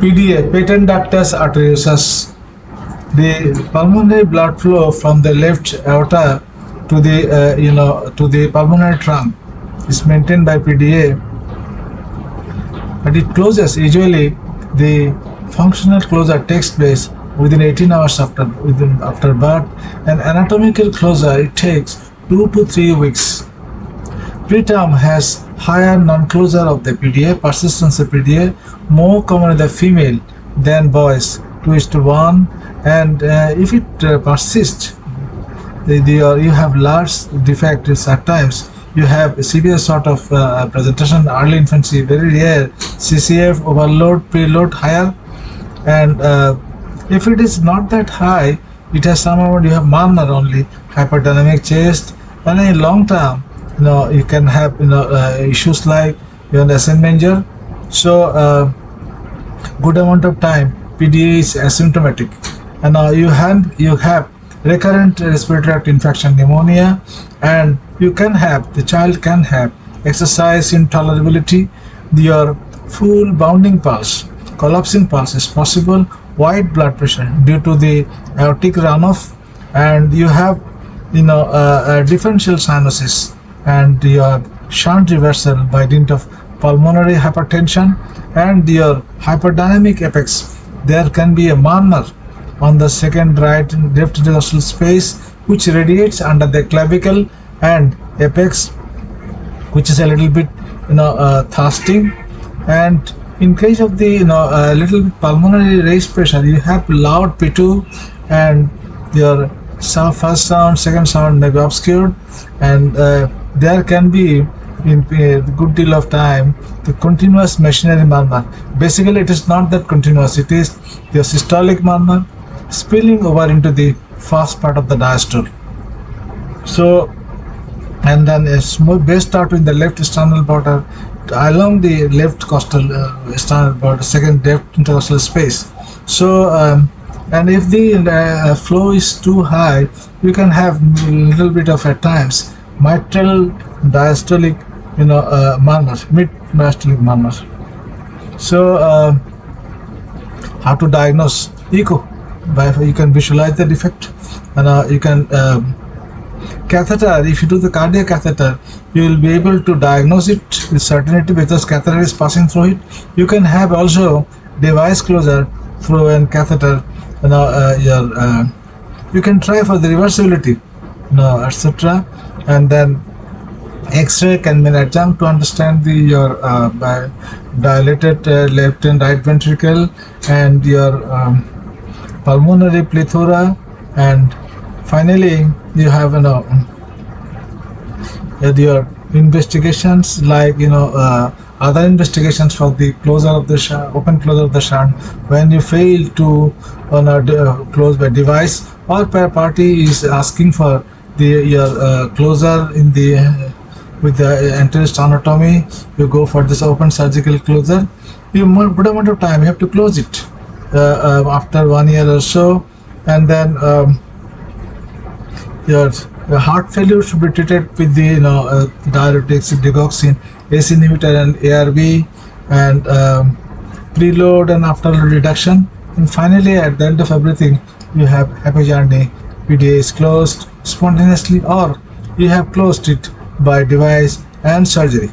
PDA, patent ductus arteriosus. The pulmonary blood flow from the left aorta to the pulmonary trunk is maintained by PDA, but it closes usually. The functional closure takes place within 18 hours after birth, and anatomical closure it takes 2 to 3 weeks. Preterm has higher non-closure of the PDA, persistence of PDA, more common in the female than boys, 2:1, and if it persists, you have large defects at times. You have a severe sort of presentation, early infancy, very rare, CCF, overload, preload, higher, and if it is not that high, it has some amount, you have murmur only, hyperdynamic chest, and in long term, you can have issues like asymptomatic. So good amount of time PDA is asymptomatic, and you have recurrent respiratory tract infection, pneumonia, and the child can have exercise intolerability. Your full bounding pulse, collapsing pulse is possible, wide blood pressure due to the aortic runoff, and you have differential cyanosis, and your shunt reversal by dint of pulmonary hypertension, and your hyperdynamic apex. There can be a murmur on the second right and left intercostal space, which radiates under the clavicle and apex, which is a little bit thrusting. And in case of the little bit pulmonary raised pressure, you have loud P2, and your first sound, second sound may be obscured, and there can be in a good deal of time the continuous machinery murmur. Basically, it is not that continuous, it is your systolic murmur spilling over into the first part of the diastole. So, and then a small base start in the left sternal border along the left costal sternal border, second left intercostal space. So, and if the flow is too high, you can have little bit of at times mitral diastolic murmur, mid diastolic murmur. So how to diagnose? Echo. You can visualize the defect, and you can catheter. If you do the cardiac catheter, you will be able to diagnose it with certainty because catheter is passing through it. You can have also device closure through a catheter. You can try for the reversibility, etc. And then X-ray can be an adjunct to understand your dilated left and right ventricle and your pulmonary plethora, and finally you have your investigations like other investigations for the closure of the shunt, open closure of the shunt. When you fail to close by device, or per party is asking for your closure in the with the anterior sternotomy, you go for this open surgical closure. You good amount of time you have to close it after 1 year or so, and then your heart failure should be treated with the diuretics, digoxin, ACE inhibitor, and ARB, and preload and afterload reduction. And finally, at the end of everything, you have happy journey. PDA is closed spontaneously, or you have closed it by device and surgery.